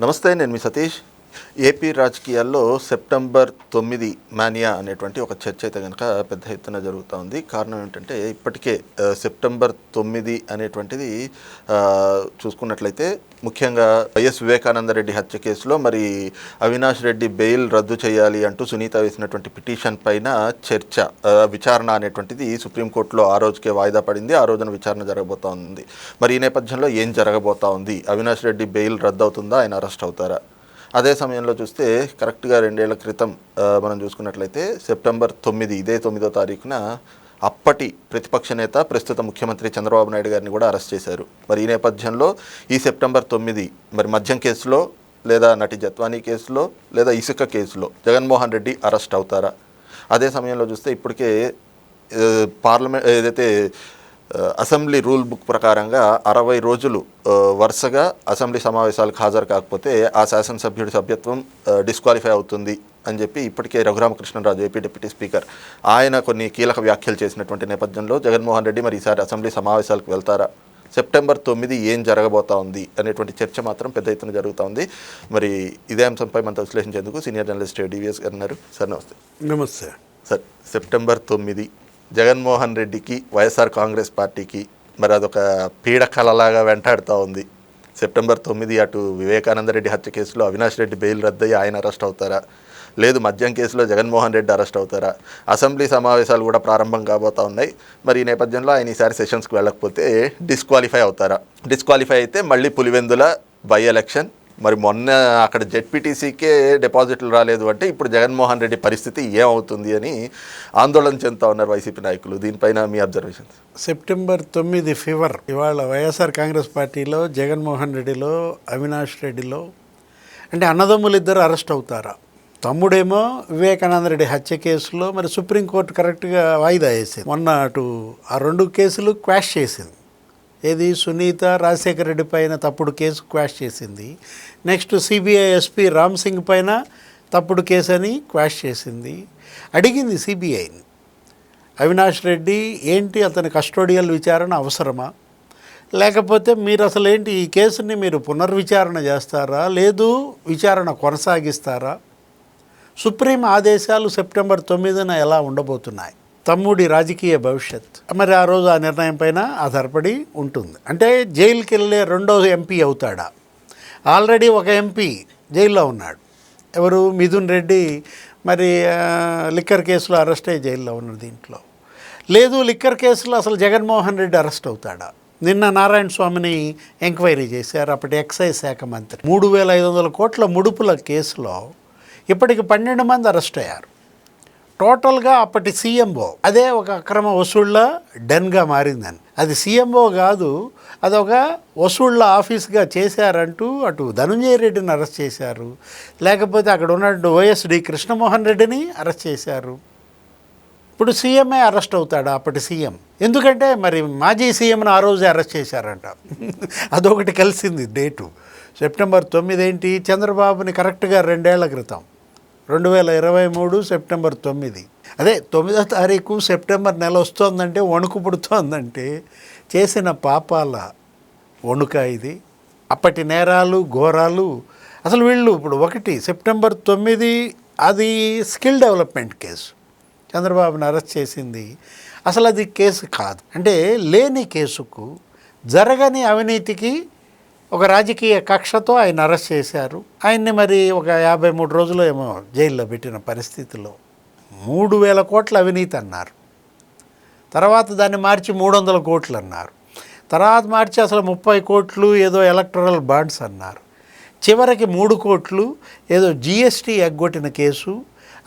నమస్తే, నేను మీ సతీష్. ఏపీ రాజకీయాల్లో సెప్టెంబర్ 9 మానియా అనేటువంటి ఒక చర్చ అయితే కనుక పెద్ద ఎత్తున జరుగుతూ ఉంది. కారణం ఏంటంటే ఇప్పటికే సెప్టెంబర్ 9 అనేటువంటిది చూసుకున్నట్లయితే ముఖ్యంగా వైఎస్ వివేకానందరెడ్డి హత్య కేసులో మరి అవినాష్ రెడ్డి బెయిల్ రద్దు చేయాలి అంటూ సునీత వేసినటువంటి పిటిషన్ పైన చర్చ, విచారణ అనేటువంటిది సుప్రీంకోర్టులో ఆ రోజుకే వాయిదా పడింది. ఆ రోజున విచారణ జరగబోతూ ఉంది. మరి ఈ నేపథ్యంలో ఏం జరగబోతూ ఉంది? అవినాష్ రెడ్డి బెయిల్ రద్దు అవుతుందా? ఆయన అరెస్ట్ అవుతారా? అదే సమయంలో చూస్తే కరెక్ట్గా 2 ఏళ్ల క్రితం మనం చూసుకున్నట్లయితే సెప్టెంబర్ 9, ఇదే 9వ తారీఖున అప్పటి ప్రతిపక్ష నేత ప్రస్తుత ముఖ్యమంత్రి చంద్రబాబు నాయుడు గారిని కూడా అరెస్ట్ చేశారు. మరి ఈ నేపథ్యంలో ఈ సెప్టెంబర్ 9 మరి మద్యం కేసులో, లేదా నటి జత్వానీ కేసులో, లేదా ఇసుక కేసులో జగన్మోహన్ రెడ్డి అరెస్ట్ అవుతారా? అదే సమయంలో చూస్తే ఇప్పటికే పార్లమెంట్ ఏదైతే అసెంబ్లీ రూల్ బుక్ ప్రకారంగా 60 రోజులు వరుసగా అసెంబ్లీ సమావేశాలకు హాజరు కాకపోతే ఆ శాసనసభ్యుడి సభ్యత్వం డిస్క్వాలిఫై అవుతుంది అని చెప్పి ఇప్పటికే రఘురామకృష్ణరాజు, ఏపీ డిప్యూటీ స్పీకర్, ఆయన కొన్ని కీలక వ్యాఖ్యలు చేసినటువంటి నేపథ్యంలో జగన్మోహన్ రెడ్డి మరి ఈసారి అసెంబ్లీ సమావేశాలకు వెళ్తారా? సెప్టెంబర్ 9 ఏం జరగబోతా ఉంది అనేటువంటి చర్చ మాత్రం పెద్ద ఎత్తున జరుగుతూ ఉంది. మరి ఇదే అంశంపై మనతో విశ్లేషించేందుకు సీనియర్ జర్నలిస్ట్ డివిఎస్ గారు ఉన్నారు. సార్ నమస్తే. నమస్తే సార్, సెప్టెంబర్ 9 జగన్మోహన్ రెడ్డికి, వైఎస్ఆర్ కాంగ్రెస్ పార్టీకి మరి అదొక పీడకలలాగా వెంటాడుతూ ఉంది. సెప్టెంబర్ 9 అటు వివేకానందరెడ్డి హత్య కేసులో అవినాష్ రెడ్డి బెయిల్ రద్దయి ఆయన అరెస్ట్ అవుతారా, లేదు మద్యం కేసులో జగన్మోహన్ రెడ్డి అరెస్ట్ అవుతారా? అసెంబ్లీ సమావేశాలు కూడా ప్రారంభం కాబోతూ ఉన్నాయి. మరి ఈ నేపథ్యంలో ఆయన ఈసారి సెషన్స్కి వెళ్ళకపోతే డిస్క్వాలిఫై అవుతారా? డిస్క్వాలిఫై అయితే మళ్ళీ పులివెందుల బై ఎలక్షన్, మరి మొన్న అక్కడ జెడ్పీటీసీకే డిపాజిట్లు రాలేదు అంటే ఇప్పుడు జగన్మోహన్ రెడ్డి పరిస్థితి ఏమవుతుంది అని ఆందోళన చెందుతూ ఉన్నారు వైసీపీ నాయకులు. దీనిపైన మీ అబ్జర్వేషన్స్? సెప్టెంబర్ 9 ఫీవర్ ఇవాళ వైఎస్ఆర్ కాంగ్రెస్ పార్టీలో, జగన్మోహన్ రెడ్డిలో, అవినాష్ రెడ్డిలో అంటే అన్నదమ్ములు ఇద్దరు అరెస్ట్ అవుతారా? తమ్ముడేమో వివేకానందరెడ్డి హత్య కేసులో మరి సుప్రీంకోర్టు కరెక్ట్గా వాయిదా వేసింది. మొన్న అటు ఆ 2 కేసులు క్వాష్ చేసింది. ఏది, సునీత, రాజశేఖర రెడ్డి పైన తప్పుడు కేసు క్వాష్ చేసింది. Next CBI SP Ram Singh పైన తప్పుడు కేసు అని క్వాష్ చేసింది. అడిగింది సిబిఐని, అవినాష్ రెడ్డి ఏంటి, అతని కస్టోడియల్ విచారణ అవసరమా, లేకపోతే మీరు అసలు ఏంటి ఈ కేసుని మీరు పునర్విచారణ చేస్తారా, లేదు విచారణ కొనసాగిస్తారా? సుప్రీం ఆదేశాలు సెప్టెంబర్ 9న ఎలా ఉండబోతున్నాయి? తమ్ముడి రాజకీయ భవిష్యత్ మరి ఆ రోజు ఆ నిర్ణయం పైన ఆధారపడి ఉంటుంది. అంటే జైలుకి వెళ్ళే రెండో ఎంపీ అవుతాడా? ఆల్రెడీ ఒక ఎంపీ జైల్లో ఉన్నాడు. ఎవరు? మిథున్ రెడ్డి. మరి లిక్కర్ కేసులో అరెస్ట్ అయ్యి జైల్లో ఉన్నారు. దీంట్లో లేదు, లిక్కర్ కేసులో అసలు జగన్మోహన్ రెడ్డి అరెస్ట్ అవుతాడా? నిన్న నారాయణ స్వామిని ఎంక్వైరీ చేశారు, అప్పటి ఎక్సైజ్ శాఖ మంత్రి. 3,500 కోట్ల ముడుపుల కేసులో ఇప్పటికి 12 మంది అరెస్ట్ అయ్యారు. టోటల్గా అప్పటి సీఎంఓ అదే ఒక అక్రమ వసూళ్ల డెన్గా మారిందని. అది సీఎంఓ కాదు, అదొక వసూళ్ల ఆఫీస్గా చేశారంటూ అటు ధనంజయ రెడ్డిని అరెస్ట్ చేశారు, లేకపోతే అక్కడ ఉన్నట్టు వైఎస్డి కృష్ణమోహన్ రెడ్డిని అరెస్ట్ చేశారు. ఇప్పుడు సీఎంఏ అరెస్ట్ అవుతాడు, అప్పటి సీఎం. ఎందుకంటే మరి మాజీ సీఎంను ఆ రోజే అరెస్ట్ చేశారంట. అదొకటి కలిసింది డేటు. సెప్టెంబర్ 9 ఏంటి? చంద్రబాబుని కరెక్ట్గా 2 ఏళ్ల క్రితం 2023 సెప్టెంబర్ 9, అదే 9వ తారీఖు సెప్టెంబర్ నెల వస్తోందంటే వణుకు పుడుతోందంటే చేసిన పాపాల వణుక ఇది. అప్పటి నేరాలు, ఘోరాలు. అసలు వీళ్ళు ఇప్పుడు ఒకటి సెప్టెంబర్ 9 అది స్కిల్ డెవలప్మెంట్ కేసు. చంద్రబాబుని అరెస్ట్ చేసింది అసలు అది కేసు కాదు. అంటే లేని కేసుకు, జరగని అవినీతికి ఒక రాజకీయ కక్షతో ఆయన అరెస్ట్ చేశారు. ఆయన్ని మరి ఒక 53 రోజులు ఏమో జైల్లో పెట్టిన పరిస్థితిలో 3,000 కోట్ల అవినీతి అన్నారు. తర్వాత దాన్ని మార్చి 300 కోట్లు అన్నారు. తర్వాత మార్చి అసలు 30 కోట్లు ఏదో ఎలక్టరల్ బాండ్స్ అన్నారు. చివరికి 3 కోట్లు ఏదో జిఎస్టీ ఎగ్గొట్టిన కేసు,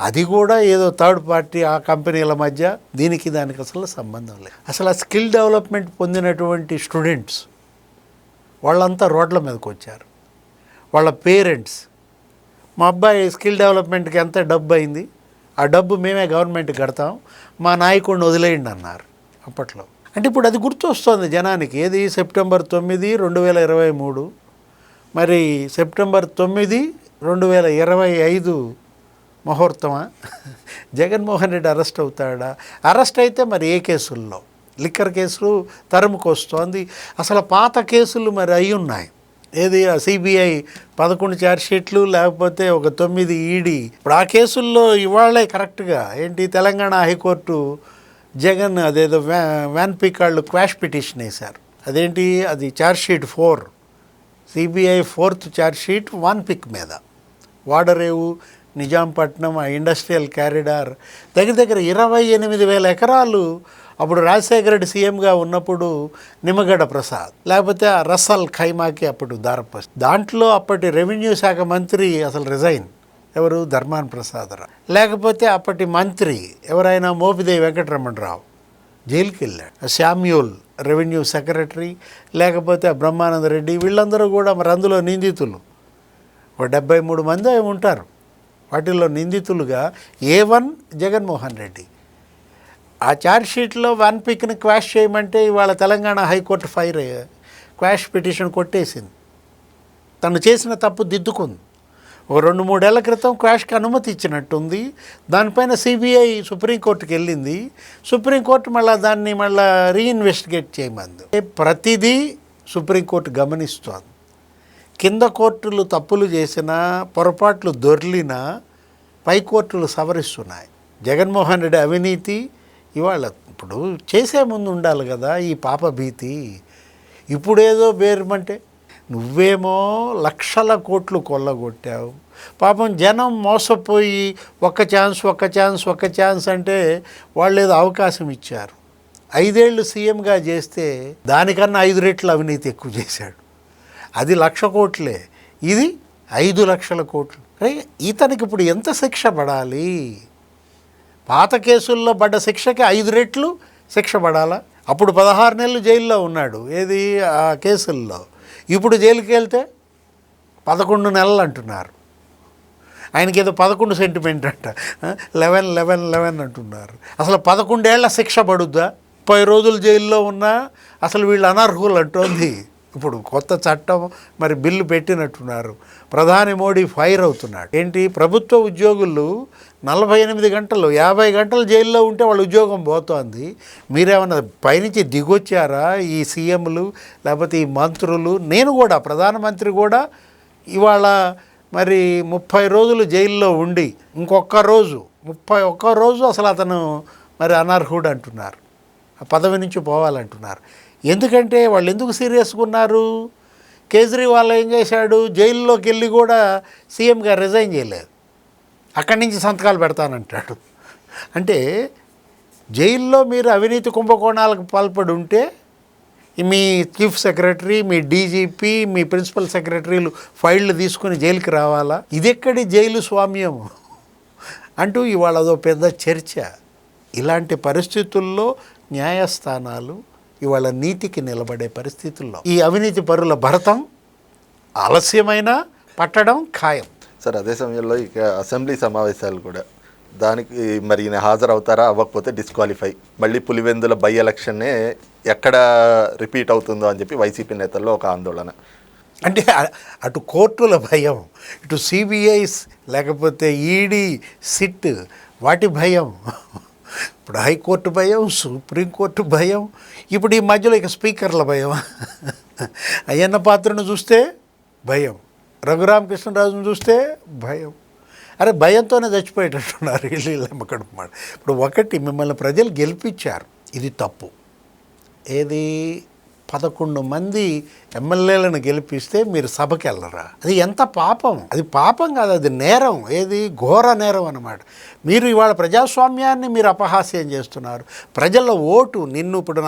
అది కూడా ఏదో థర్డ్ పార్టీ ఆ కంపెనీల మధ్య. దానికి అసలు సంబంధం లేదు. అసలు ఆ స్కిల్ డెవలప్మెంట్ పొందినటువంటి స్టూడెంట్స్ వాళ్ళంతా రోడ్ల మీదకి వచ్చారు. వాళ్ళ పేరెంట్స్, మా అబ్బాయి స్కిల్ డెవలప్మెంట్కి ఎంత డబ్బు అయింది, ఆ డబ్బు మేమే గవర్నమెంట్ కడతాం, మా నాయకుడిని వదిలేయండి అన్నారు అప్పట్లో. అంటే ఇప్పుడు అది గుర్తొస్తుంది జనానికి. ఏది? సెప్టెంబర్ 9, 2023. మరి సెప్టెంబర్ 9, 2025 ముహూర్తమా? జగన్మోహన్ రెడ్డి అరెస్ట్ అవుతాడా? అరెస్ట్ అయితే మరి ఏ కేసుల్లో? లిక్కర్ కేసులు తరుముకొస్తోంది. అసలు పాత కేసులు మరి అయి ఉన్నాయి. ఏది ఆ సిబిఐ 11 ఛార్జ్షీట్లు లేకపోతే ఒక 9 ఈడీ. ఇప్పుడు ఆ కేసుల్లో ఇవాళే కరెక్ట్గా ఏంటి తెలంగాణ హైకోర్టు జగన్ అదేదో వ్యాన్ పికాళ్ళు క్వాష్ పిటిషన్ వేశారు. అదేంటి అది chargesheet 4, CBI 4th chargesheet Vanpic మీద. వాడరేవు, నిజాంపట్నం, ఆ ఇండస్ట్రియల్ కారిడార్ దగ్గర దగ్గర 28,000 ఎకరాలు అప్పుడు రాజశేఖర రెడ్డి సీఎంగా ఉన్నప్పుడు నిమ్మగడ్డ ప్రసాద్ లేకపోతే ఆ రసల్ ఖైమాకి అప్పుడు దారపోసి. దాంట్లో అప్పటి రెవెన్యూ శాఖ మంత్రి అసలు రిజైన్ ఎవరు, ధర్మాన ప్రసాదరావు. లేకపోతే అప్పటి మంత్రి ఎవరైనా మోపిదేవి వెంకటరమణరావు జైలుకి వెళ్ళాడు. శామ్యూల్ రెవెన్యూ సెక్రటరీ, లేకపోతే బ్రహ్మానంద రెడ్డి, వీళ్ళందరూ కూడా మరి అందులో నిందితులు. ఒక 73 మంది ఉంటారు. వాటిల్లో నిందితులుగా A1 జగన్మోహన్ రెడ్డి. ఆ ఛార్జ్షీట్లో వన్ పిక్ని క్వాష్ చేయమంటే ఇవాళ తెలంగాణ హైకోర్టు క్వాష్ పిటిషన్ కొట్టేసింది. తను చేసిన తప్పు దిద్దుకుంది. ఒక 2-3 ఏళ్ల క్రితం క్వాష్కి అనుమతి ఇచ్చినట్టుంది. దానిపైన సిబిఐ సుప్రీంకోర్టుకి వెళ్ళింది. సుప్రీంకోర్టు దాన్ని రీఇన్వెస్టిగేట్ చేయమంది. ప్రతిదీ సుప్రీంకోర్టు గమనిస్తోంది. కింద కోర్టులు తప్పులు చేసినా, పొరపాట్లు దొర్లినా పై కోర్టులు సవరిస్తున్నాయి. జగన్మోహన్ రెడ్డి అవినీతి ఇవాళ ఇప్పుడు చేసే ముందు ఉండాలి కదా ఈ పాప భీతి. ఇప్పుడేదో బేరమంటే నువ్వేమో లక్షల కోట్లు కొల్లగొట్టావు. పాపం జనం మోసపోయి ఒక్క ఛాన్స్ అంటే వాళ్ళు ఏదో అవకాశం ఇచ్చారు. 5 ఏళ్ళు సీఎంగా చేస్తే దానికన్నా 5 రెట్లు అవినీతి ఎక్కువ చేశాడు. అది 1,00,000 కోట్లే, ఇది 5 లక్షల కోట్లు. ఇతనికి ఇప్పుడు ఎంత శిక్ష పడాలి? పాత కేసుల్లో పడ్డ శిక్షకి 5 రెట్లు శిక్ష పడాలా? అప్పుడు 16 నెలలు జైల్లో ఉన్నాడు ఏది ఆ కేసుల్లో. ఇప్పుడు జైలుకి వెళ్తే 11 నెలలు అంటున్నారు. ఆయనకి ఏదో 11 సెంటిమెంట్ అంట, 11 అంటున్నారు. అసలు 11 ఏళ్ల శిక్ష పడుద్దా? 30 రోజులు జైల్లో ఉన్నా అసలు వీళ్ళు అనర్హులు అంటోంది. ఇప్పుడు కొత్త చట్టం మరి బిల్లు పెట్టినట్టున్నారు. ప్రధాని మోడీ ఫైర్ అవుతున్నాడు. ఏంటి ప్రభుత్వ ఉద్యోగులు 48 గంటలు 50 గంటలు జైల్లో ఉంటే వాళ్ళ ఉద్యోగం పోతోంది. మీరేమన్నా పైనుంచి దిగొచ్చారా ఈ సీఎంలు లేకపోతే ఈ మంత్రులు? నేను కూడా ప్రధానమంత్రి కూడా ఇవాళ మరి 30 రోజులు జైల్లో ఉండి ఇంకొక రోజు 31 రోజు అసలు అతను మరి అనర్హుడు అంటున్నారు. ఆ పదవి నుంచి పోవాలంటున్నారు. ఎందుకంటే వాళ్ళు ఎందుకు సీరియస్గా ఉన్నారు? కేజ్రీవాల్ ఏం చేశాడు? జైల్లోకి వెళ్ళి కూడా సీఎంగా రిజైన్ చేయలేదు. అక్కడి నుంచి సంతకాలు పెడతానంటాడు. అంటే జైల్లో మీరు అవినీతి కుంభకోణాలకు పాల్పడి ఉంటే మీ చీఫ్ సెక్రటరీ, మీ డీజీపీ, మీ ప్రిన్సిపల్ సెక్రటరీలు ఫైళ్ళు తీసుకుని జైలుకి రావాలా? ఇదెక్కడి జైలు స్వామ్యం అంటూ ఇవాళ అదో పెద్ద చర్చ. ఇలాంటి పరిస్థితుల్లో న్యాయస్థానాలు ఇవాళ నీతికి నిలబడే పరిస్థితుల్లో ఈ అవినీతి పరుల భరతం ఆలస్యమైన పట్టడం ఖాయం. సార్ అదే సమయంలో ఇక అసెంబ్లీ సమావేశాలు కూడా దానికి మరి ఈయన హాజరవుతారా, అవ్వకపోతే డిస్క్వాలిఫై, మళ్ళీ పులివెందుల బై ఎలక్షన్నే ఎక్కడ రిపీట్ అవుతుందో అని చెప్పి వైసీపీ నేతల్లో ఒక ఆందోళన. అంటే అటు కోర్టుల భయం, ఇటు సిబిఐస్ లేకపోతే ఈడీ, సిట్ వాటి భయం, ఇప్పుడు హైకోర్టు భయం, సుప్రీంకోర్టు భయం, ఇప్పుడు ఈ మధ్యలో ఇక స్పీకర్ల భయం. అయ్యన్న పాత్రను చూస్తే భయం, రఘురామకృష్ణరాజును చూస్తే భయం. అరే భయంతోనే చచ్చిపోయేటట్టున్నారు వీళ్ళు అమ్మకడుపు మాట. ఇప్పుడు ఒకటి, మిమ్మల్ని ప్రజలు గెలిపించారు, ఇది తప్పు. ఏది 11 మంది ఎమ్మెల్యేలను గెలిపిస్తే మీరు సభకి వెళ్ళరా? అది ఎంత పాపం! అది పాపం కాదు, అది నేరం. ఏది ఘోర నేరం అన్నమాట. మీరు ఇవాళ ప్రజాస్వామ్యాన్ని మీరు అపహాస్యం చేస్తున్నారు. ప్రజల ఓటు నిన్ను ఇప్పుడు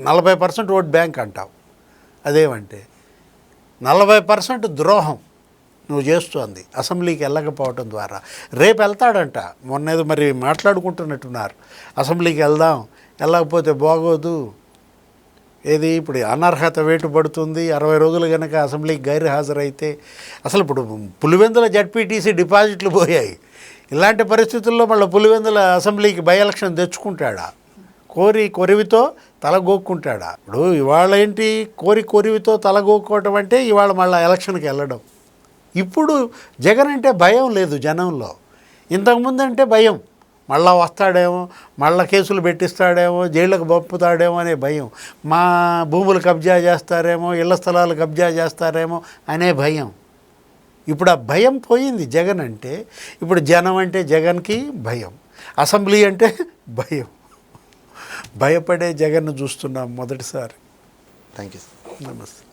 40% ఓట్ బ్యాంక్ అంటావు. అదేమంటే 40% ద్రోహం నువ్వు చేస్తోంది అసెంబ్లీకి వెళ్ళకపోవటం ద్వారా. రేపు వెళ్తాడంట, మొన్నేదో మరి మాట్లాడుకుంటున్నట్టున్నారు, అసెంబ్లీకి వెళ్దాం, వెళ్ళకపోతే బాగోదు. ఏది ఇప్పుడు అనర్హత వేటు పడుతుంది, 60 రోజులు కనుక అసెంబ్లీకి గైరు హాజరైతే. అసలు ఇప్పుడు పులివెందుల జడ్పీటీసీ డిపాజిట్లు పోయాయి. ఇలాంటి పరిస్థితుల్లో మళ్ళీ పులివెందుల అసెంబ్లీకి బై ఎలక్షన్ తెచ్చుకుంటాడా? కొరివితో తలగోక్కుంటాడా? ఇప్పుడు ఇవాళ ఏంటి కొరివితో తలగోక్కోవటం అంటే ఇవాళ మళ్ళీ ఎలక్షన్కి వెళ్ళడం. ఇప్పుడు జగన్ అంటే భయం లేదు జనంలో. ఇంతకుముందు అంటే భయం, మళ్ళా వస్తాడేమో, మళ్ళా కేసులు పెట్టిస్తాడేమో, జైళ్ళకు పంపుతాడేమో అనే భయం, మా భూములు కబ్జా చేస్తారేమో, ఇళ్ల స్థలాలు కబ్జా చేస్తారేమో అనే భయం. ఇప్పుడు ఆ భయం పోయింది జగన్ అంటే. ఇప్పుడు జనం అంటే జగన్కి భయం, అసెంబ్లీ అంటే భయం. భయపడే జగన్ను చూస్తున్నాం మొదటిసారి. Thank you. నమస్తే.